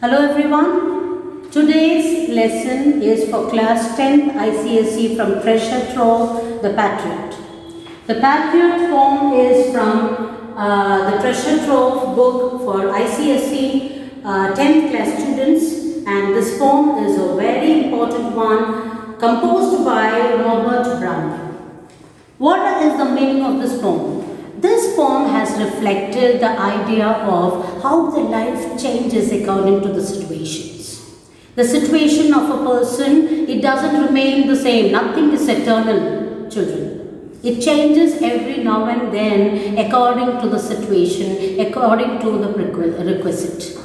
Hello everyone. Today's lesson is for class 10th ICSE from Treasure Trove, the Patriot. The Patriot poem is from the Treasure Trove book for ICSE 10th class students, and this poem is a very important one composed by Robert Browning. What is the meaning of this poem? This poem has reflected the idea of how the life changes according to the situations. The situation of a person, it doesn't remain the same. Nothing is eternal, children. It changes every now and then according to the situation, according to the requisite.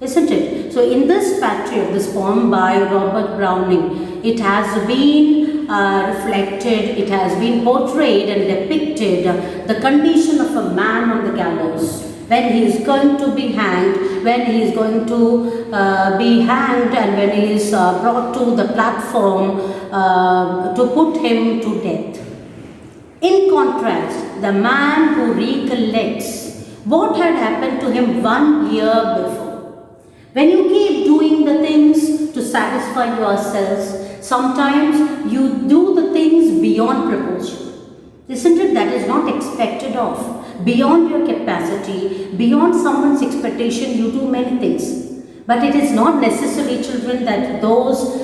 Isn't it? So in this Patriot, this poem by Robert Browning, it has been reflected, it has been portrayed and depicted the condition of a man on the gallows when he is going to be hanged, when he is going to be hanged, and when he is brought to the platform to put him to death. In contrast, the man who recollects what had happened to him 1 year before. When you keep doing the things to satisfy yourselves, sometimes you do the things beyond proportion. Isn't it? That is not expected of. Beyond your capacity, beyond someone's expectation, you do many things. But it is not necessary, children, that those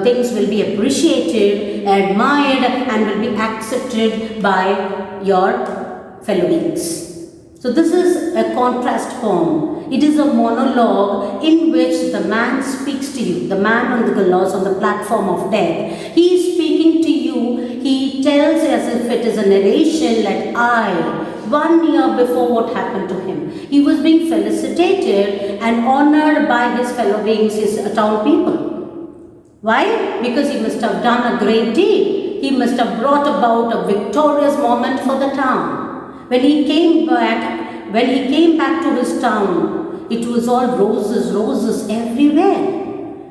things will be appreciated, admired, and will be accepted by your fellow beings. So this is a contrast poem. It is a monologue in which the man speaks to you, the man on the gallows, on the platform of death. He is speaking to you. He tells as if it is a narration like 1 year before what happened to him. He was being felicitated and honored by his fellow beings, his town people. Why? Because he must have done a great deed. He must have brought about a victorious moment for the town. When he came back to his town, it was all roses, roses everywhere.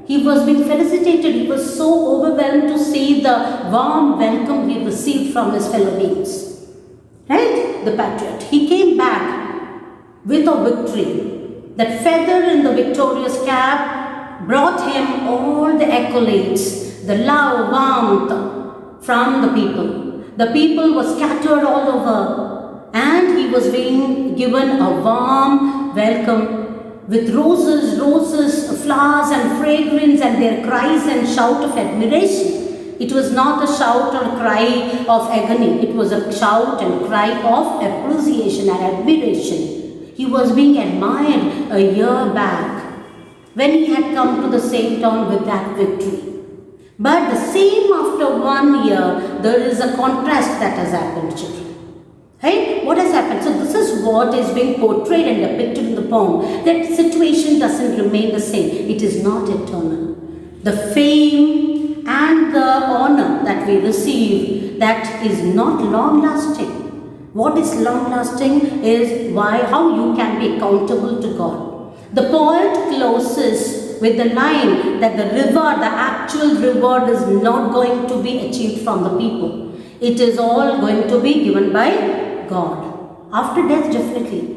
He was being felicitated. He was so overwhelmed to see the warm welcome he received from his fellow beings. Right? The Patriot. He came back with a victory. That feather in the victorious cap brought him all the accolades, the love, warmth from the people. The people were scattered all over. And he was being given a warm welcome with roses, flowers and fragrance, and their cries and shout of admiration. It was not a shout or cry of agony. It was a shout and cry of appreciation and admiration. He was being admired a year back when he had come to the same town with that victory. But the same after 1 year, there is a contrast that has happened, children. Right? What has happened? So this is what is being portrayed and depicted in the poem. That situation doesn't remain the same. It is not eternal. The fame and the honor that we receive, that is not long lasting. What is long lasting is how you can be accountable to God. The poet closes with the line that the reward, the actual reward, is not going to be achieved from the people. It is all going to be given by God. After death, definitely.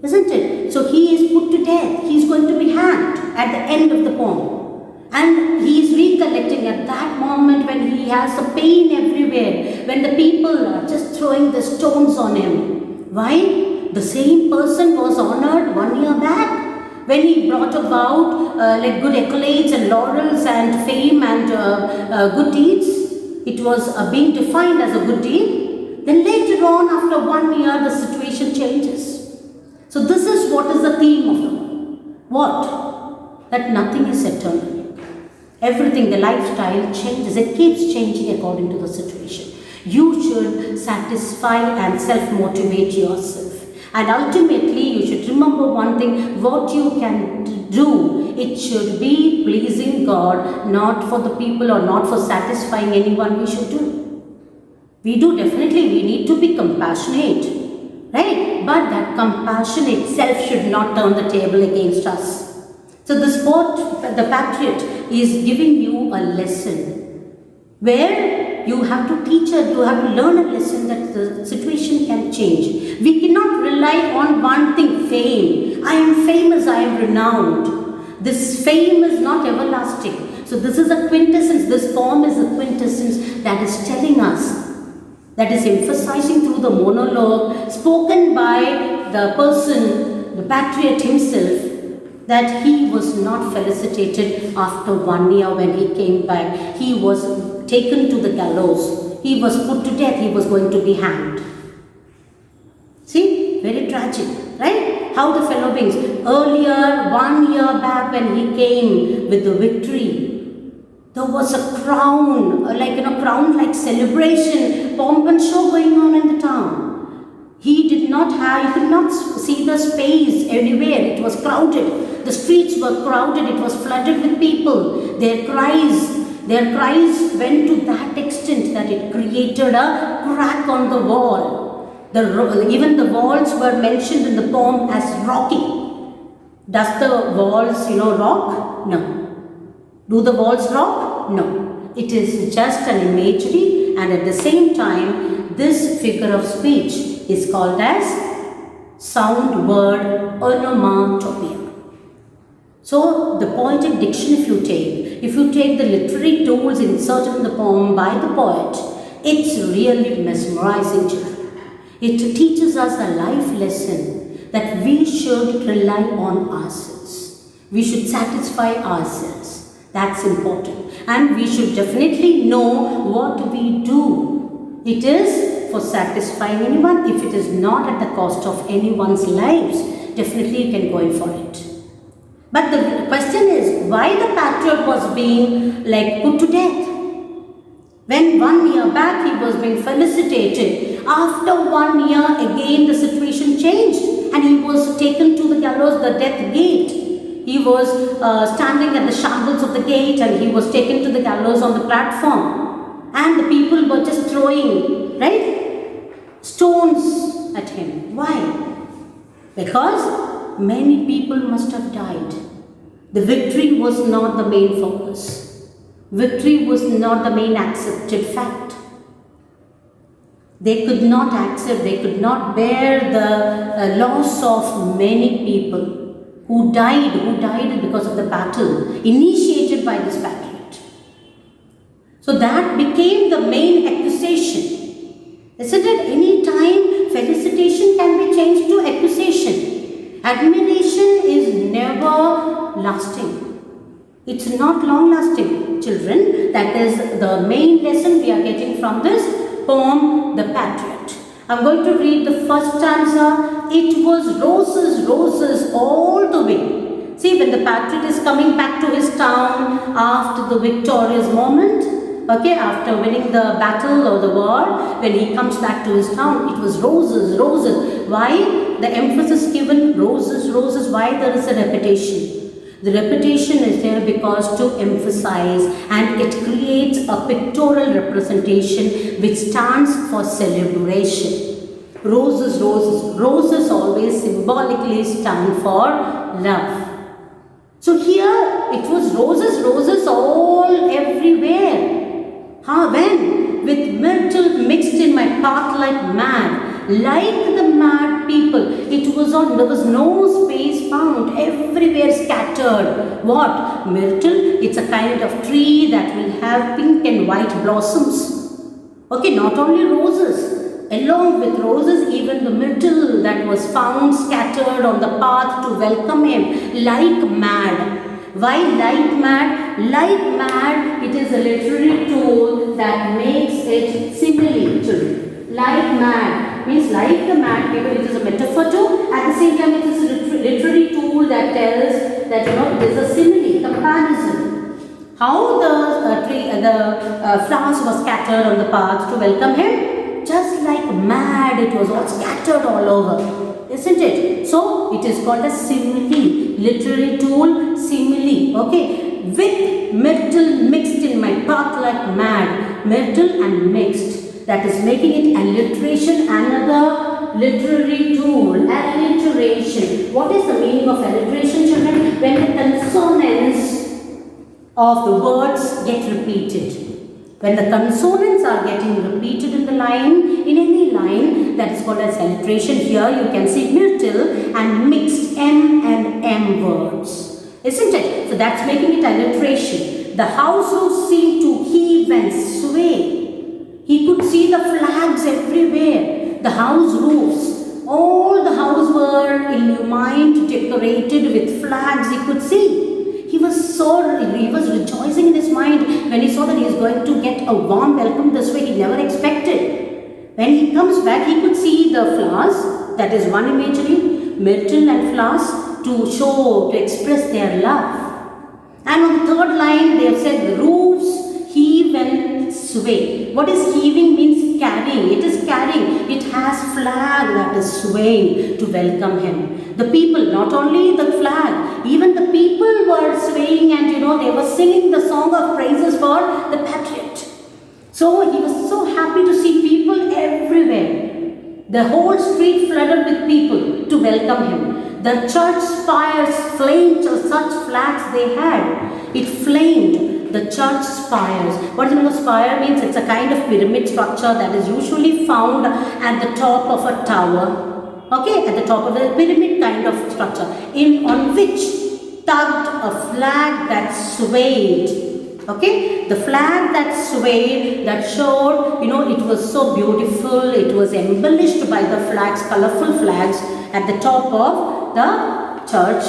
Isn't it? So he is put to death. He is going to be hanged at the end of the poem. And he is recollecting at that moment when he has a pain everywhere, when the people are just throwing the stones on him. Why? The same person was honored 1 year back when he brought about good accolades and laurels and fame and good deeds. It was being defined as a good deed. Then later on, after 1 year, the situation changes. So this is what is the theme of the poem. What? That nothing is eternal. Everything, the lifestyle changes. It keeps changing according to the situation. You should satisfy and self-motivate yourself. And ultimately, you should remember one thing, what you can do, it should be pleasing God, not for the people or not for satisfying anyone we should do. We do definitely, we need to be compassionate, right? but that compassion itself should not turn the table against us. So the Patriot is giving you a lesson where you have to teach her, you have to learn a lesson that the situation can change. We cannot rely on one thing, fame. I am famous, I am renowned. This fame is not everlasting. So this is a quintessence, this poem is a quintessence that is telling us, that is emphasizing through the monologue spoken by the person, the Patriot himself, that he was not felicitated after 1 year when he came back. He was taken to the gallows. He was put to death. He was going to be hanged. See, very tragic, right? How the fellow beings, earlier 1 year back when he came with the victory, there was a crown, crown-like celebration, pomp and show going on in the town. He did not have, you could not see the space anywhere. It was crowded. The streets were crowded. It was flooded with people. Their cries went to that extent that it created a crack on the wall. Even the walls were mentioned in the poem as rocky. Does the walls, rock? No. Do the walls rock? No. It is just an imagery, and at the same time, this figure of speech is called as sound word onomatopoeia. So the poetic diction, if you take the literary tools inserted in the poem by the poet, it's really mesmerizing, children. It teaches us a life lesson that we should rely on ourselves. We should satisfy ourselves. That's important. And we should definitely know what we do. It is for satisfying anyone. If it is not at the cost of anyone's lives, definitely you can go in for it. But the question is, why the Patriot was being put to death? When 1 year back he was being felicitated, after 1 year again the situation changed and he was taken to the gallows, the death gate. He was standing at the shambles of the gate and he was taken to the gallows on the platform. And the people were just throwing, stones at him. Why? Because many people must have died. The victory was not the main focus. Victory was not the main accepted fact. They could not accept, they could not bear the loss of many people who died because of the battle initiated by this Patriot. So that became the main accusation. Isn't it? Any time felicitation can be changed to accusation. Admiration is never lasting. It's not long lasting, children. That is the main lesson we are getting from this poem, The Patriot. I'm going to read the first stanza. It was roses, roses all the way. See, when the Patriot is coming back to his town after the victorious moment, after winning the battle or the war, when he comes back to his town, it was roses, roses. Why? The emphasis given, roses, roses. Why there is a repetition? The repetition is there because to emphasize, and it creates a pictorial representation which stands for celebration. Roses, roses. Roses always symbolically stand for love. So here it was roses, roses all everywhere. When? With myrtle mixed in my path like mad. Like the mad people. It was on, there was no space found. Everywhere scattered. What? Myrtle. It's a kind of tree that will have pink and white blossoms. Not only roses. Along with roses, even the myrtle that was found scattered on the path to welcome him, like mad. Why like mad? Like mad, it is a literary tool that makes it simile, children. Like mad means like the mad people. It is a metaphor too. At the same time, it is a literary tool that tells that it is a simile, comparison. How the flowers were scattered on the path to welcome him. Just like mad, it was all scattered all over, isn't it? So it is called a simile, literary tool, simile. With myrtle mixed in my path like mad, myrtle and mixed. That is making it alliteration, another literary tool, alliteration. What is the meaning of alliteration, children? When the consonants of the words get repeated. When the consonants are getting repeated in the line, in any line, that is called as alliteration. Here you can see myrtle and mixed M and M words, isn't it? So that's making it alliteration. The house roof seemed to heave and sway. He could see the flags everywhere. The house roofs, all the houses were illumined, decorated with flags. He could see. He was rejoicing in his mind when he saw that he is going to get a warm welcome this way. He never expected. When he comes back, he could see the flowers. That is one imagery, myrtle and flowers to express their love. And on the third line, they have said the roofs heave and sway. What is heaving means carrying. It is carrying. It has flag that is swaying to welcome him. The people, not only the flag, even the people were swaying and they were singing the song of praises for the Patriot. So he was so happy to see people everywhere. The whole street flooded with people to welcome him. The church spires flamed, such flags they had. It flamed the church spires. What is the meaning of spire? Means it's a kind of pyramid structure that is usually found at the top of a tower. Okay, at the top of a pyramid kind of structure, on which tugged a flag that swayed. Okay, the flag that swayed, that showed, it was so beautiful. It was embellished by the flags, colorful flags at the top of the church,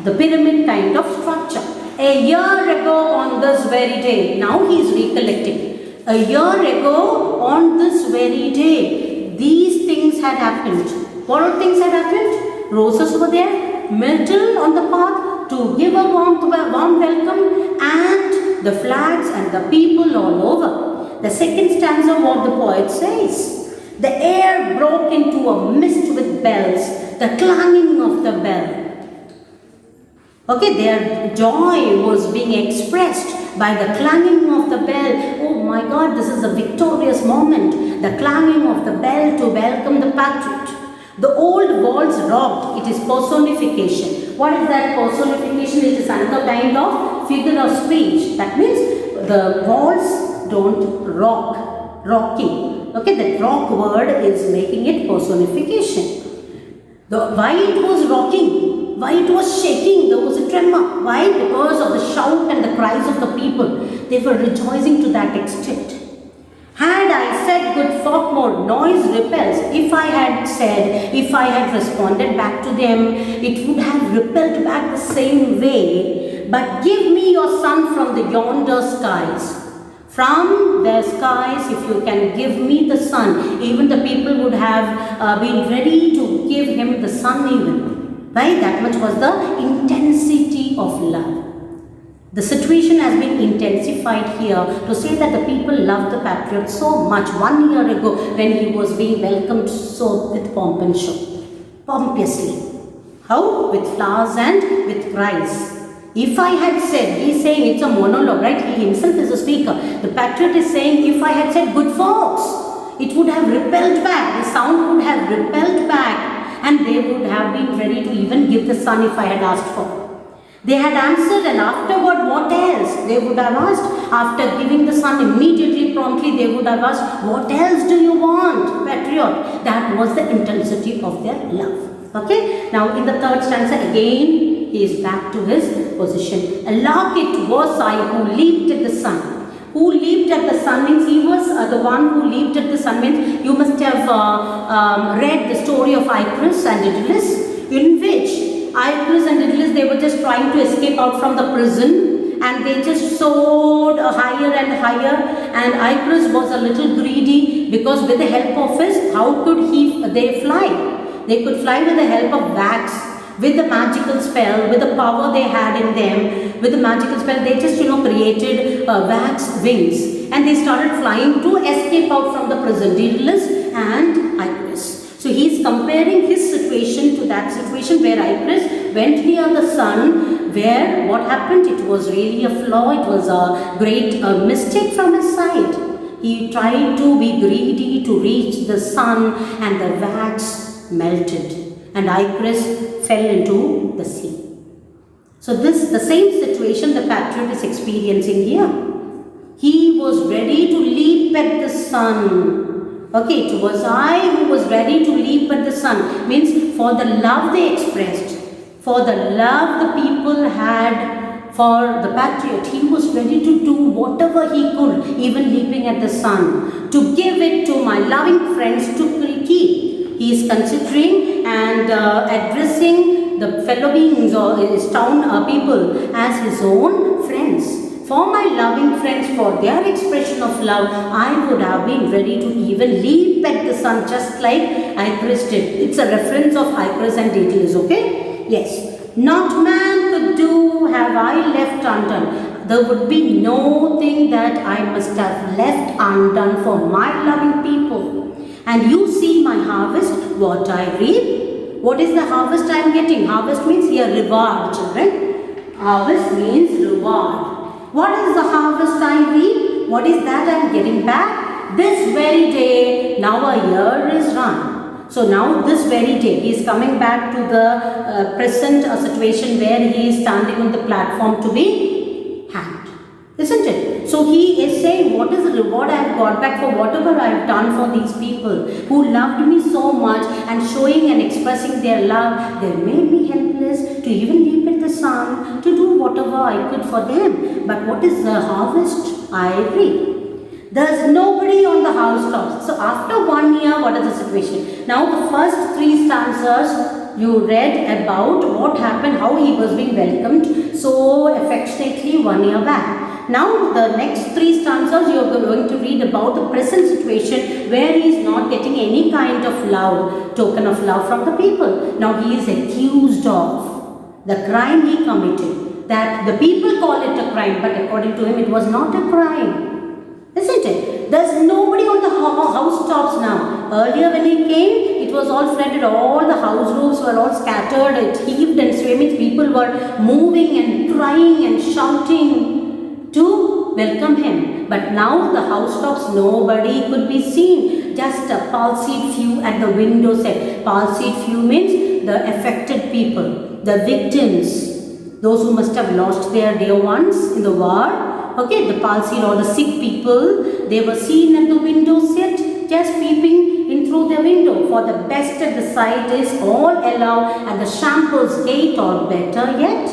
the pyramid kind of structure. A year ago on this very day, now he is recollecting. A year ago on this very day, these things had happened. What all things had happened? Roses were there, myrtle on the path to give a warm welcome, and the flags and the people all over. The second stanza, what the poet says. The air broke into a mist with bells, the clanging of the bell. Okay, their joy was being expressed by the clanging of the bell. Oh my God, this is a victorious moment. The clanging of the bell to welcome the Patriot. The old walls rocked. It is personification. What is that personification? It is another kind of figure of speech. That means the walls don't rock. Rocking. Okay, that rock word is making it personification. Why it was rocking? Why it was shaking? There was a tremor. Why? Because of the shout and the cries of the people. They were rejoicing to that extent. Had I said, good folk, more noise repels. If I had responded back to them, it would have repelled back the same way. But give me your son from the yonder skies. From their skies, if you can give me the sun, even the people would have been ready to give him the sun even. Right? That much was the intensity of love. The situation has been intensified here to say that the people loved the Patriot so much 1 year ago when he was being welcomed so with pomp and show. Pompously. How? With flowers and with cries. If I had said, he's saying it's a monologue, right? He himself is a speaker. The Patriot is saying, if I had said good folks, it would have repelled back. The sound would have repelled back, and they would have been ready to even give the sun if I had asked for. They had answered, and afterward, what else? They would have asked. After giving the sun immediately, promptly, they would have asked, what else do you want, Patriot? That was the intensity of their love. Okay? Now, in the third stanza, again, he is back to his position. Alack, it was I who leaped at the sun. Who leaped at the sun means he was the one who leaped at the sun means you must have read the story of Icarus and Daedalus, in which Icarus and Daedalus, they were just trying to escape out from the prison, and they just soared higher and higher, and Icarus was a little greedy because with the help of his, how could they fly? They could fly with the help of wax. With the magical spell, with the power they had in them, with the magical spell, they just created wax wings, and they started flying to escape out from the prison, Daedalus and Icarus. So he is comparing his situation to that situation where Icarus went near the sun, where what happened? It was really a flaw, it was a great mistake from his side. he tried to be greedy to reach the sun, and the wax melted, and Icarus fell into the sea. So the same situation the Patriot is experiencing here. He was ready to leap at the sun. Okay, it was I who was ready to leap at the sun. Means for the love they expressed, for the love the people had for the Patriot, he was ready to do whatever he could, even leaping at the sun, to give it to my loving friends to keep. He is considering and addressing the fellow beings or his town people as his own friends. For my loving friends, for their expression of love, I would have been ready to even leap at the sun, just like Icarus did. It's a reference of Icarus and Daedalus, okay? Yes. Not man could do have I left undone. There would be no thing that I must have left undone for my loving people. And you see my harvest, what I reap. What is the harvest I am getting? Harvest means here reward, children. Harvest means reward. What is the harvest I reap? What is that I am getting back? This very day, now a year is run. So now this very day, he is coming back to the present situation where he is standing on the platform to be hanged. Isn't it? So he is saying, what is the reward I have got back for whatever I have done for these people who loved me so much, and showing and expressing their love, they made me helpless to even leap at the sun, to do whatever I could for them. But what is the harvest I reap? There is nobody on the housetops. So after 1 year, what is the situation? Now the first 3 stanzas you read about what happened, how he was being welcomed so affectionately 1 year back. Now the next 3 stanzas you are going to read about the present situation where he is not getting any kind of love, token of love from the people. Now he is accused of the crime he committed. That the people call it a crime, but according to him it was not a crime. Isn't it? There's nobody on the housetops now. Earlier when he came, it was all flooded. All the house roofs were all scattered. It heaved and swayed. People were moving and crying and shouting to welcome him. But now the housetops, nobody could be seen. Just a palsied few at the window set. Palsied few means the affected people, the victims, those who must have lost their dear ones in the war. Okay, the palsied or the sick people, they were seen at the window set, just peeping in through the window. For the best at the sight is all allowed at the shambles gate, or better yet,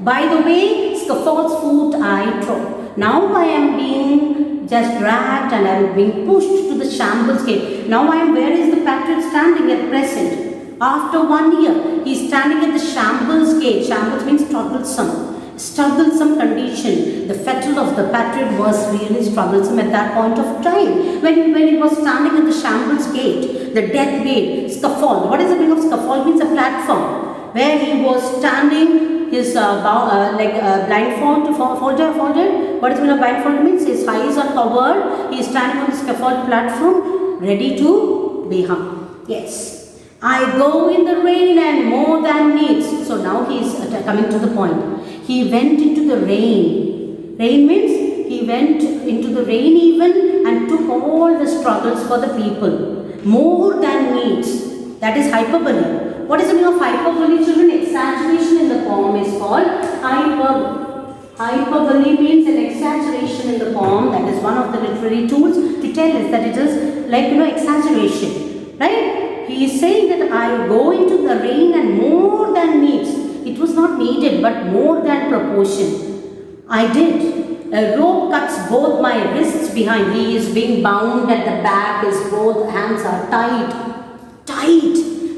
by the way, scaffold's foot I trod. Now I am being just dragged and I am being pushed to the shambles gate. Now I am, where is the Patriot standing at present? After 1 year, he is standing at the shambles gate. Shambles means troublesome condition. The fettle of the Patriot was really troublesome at that point of time. When he was standing at the shambles gate, the death gate, scaffold. What is the meaning of scaffold? Means a platform where he was standing, his blindfolded. What is the meaning of blindfolded? Means his eyes are covered. He is standing on the scaffold platform, ready to be hung. Yes. I go in the rain and more than needs. So now he is coming to the point. He went into the rain. Rain means he went into the rain even and took all the struggles for the people. More than needs. That is hyperbole. What is the meaning of hyperbole, children? Exaggeration in the poem is called hyperbole. Hyperbole means an exaggeration in the poem. That is one of the literary tools to tell us that it is like, exaggeration. Right? He is saying that I go into the rain and more than needs. It was not needed, but more than proportion. I did. A rope cuts both my wrists behind. He is being bound at the back. His both hands are tight.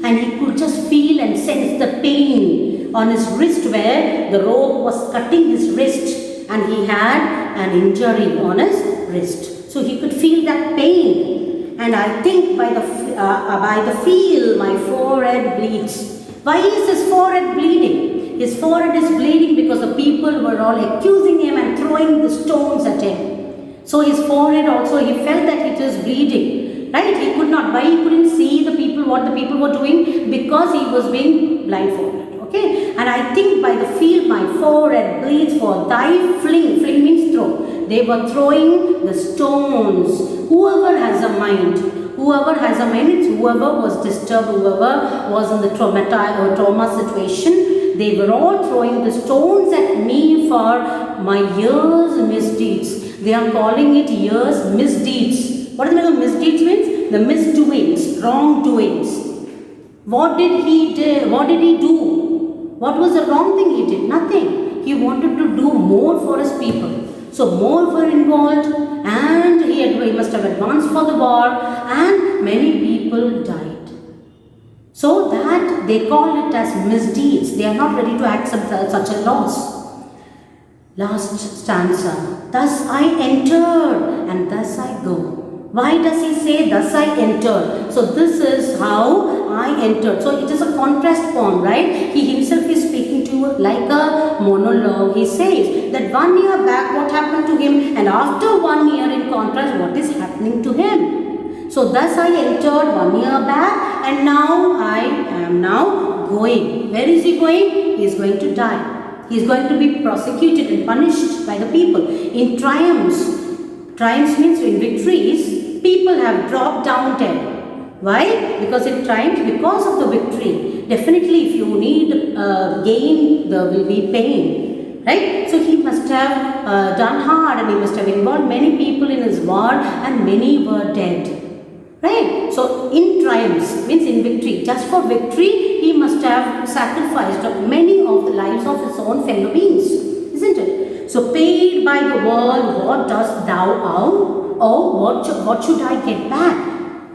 And he could just feel and sense the pain on his wrist where the rope was cutting his wrist. And he had an injury on his wrist. So he could feel that pain. And I think by the feel my forehead bleeds. Why is his forehead bleeding? His forehead is bleeding because the people were all accusing him and throwing the stones at him. So his forehead also, he felt that it is bleeding. Right? He could not. Why he couldn't see the people, what the people were doing? Because he was being blindfolded. Okay? And I think by the feel my forehead bleeds for thy fling. Fling means throw. They were throwing the stones. Whoever has a mind, it's whoever was disturbed, whoever was in the trauma situation, they were all throwing the stones at me for my years' misdeeds. They are calling it years' misdeeds. What does the meaning of misdeeds means? The misdoings, wrongdoings. What did he do? What was the wrong thing he did? Nothing. He wanted to do more for his people. So more were involved, and he must have advanced for the war, and many people died. So that they call it as misdeeds. They are not ready to accept such a loss. Last stanza. Thus I entered and thus I go. Why does he say thus I entered? So this is how I entered. So it is a contrast poem, right? He himself is speaking to you like a monologue. He says that 1 year back what happened to him, and after 1 year in contrast what is happening to him. So thus I entered 1 year back, and now I am now going. Where is he going? He is going to die. He is going to be prosecuted and punished by the people. In triumphs means in victories, people have dropped down dead. Why? Because in triumph, because of the victory. Definitely if you need gain, there will be pain. Right? So he must have done hard, and he must have involved many people in his war, and many were dead. Right? So in triumphs means in victory. Just for victory, he must have sacrificed many of the lives of his own fellow beings. Isn't it? So paid by the world, what dost thou owe? Oh, what should I get back?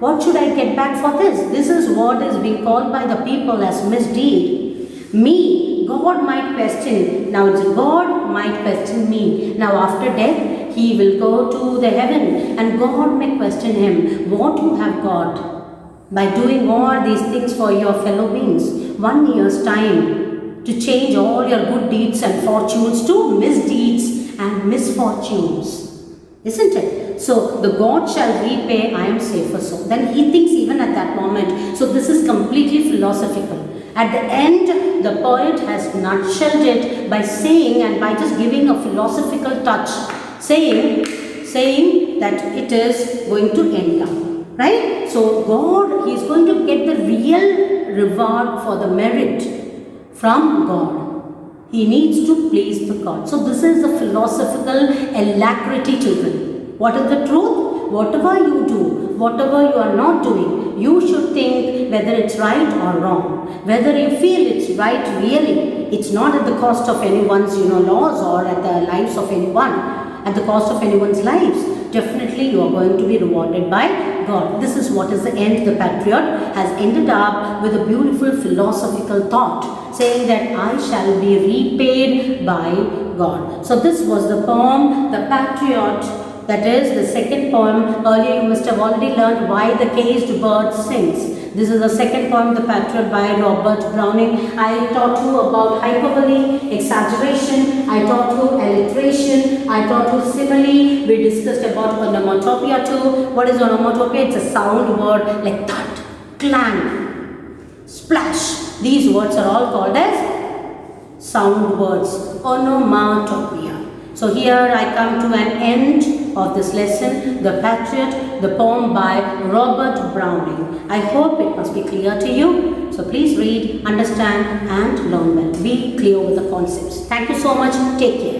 What should I get back for this? This is what is being called by the people as misdeed. Me, God might question. Now it's God might question me. Now after death, he will go to the heaven, and God may question him. What you have got by doing all these things for your fellow beings? 1 year's time to change all your good deeds and fortunes to misdeeds and misfortunes. Isn't it? So the God shall repay, I am safer so. Then he thinks even at that moment. So this is completely philosophical. At the end, the poet has nutshelled it by saying, and by just giving a philosophical touch, saying that it is going to end up. Right? So God, he is going to get the real reward for the merit from God. He needs to please the God. So this is the philosophical alacrity, children. What is the truth? Whatever you do, whatever you are not doing, you should think whether it's right or wrong. Whether you feel it's right really, it's not at the cost of anyone's laws or at the lives of anyone, at the cost of anyone's lives. Definitely you are going to be rewarded by God. This is what is the end. The Patriot has ended up with a beautiful philosophical thought, saying that I shall be repaid by God. So this was the poem, The Patriot. That is the second poem. Earlier you must have already learned why the caged bird sings. This is the second poem, The Patriot by Robert Browning. I taught you about hyperbole, exaggeration. I taught you alliteration. I taught you simile. We discussed about onomatopoeia too. What is onomatopoeia? It's a sound word like thud, clang, splash. These words are all called as sound words, onomatopoeia. So here I come to an end of this lesson, The Patriot, the poem by Robert Browning. I hope it must be clear to you. So please read, understand and learn well. Be clear with the concepts. Thank you so much. Take care.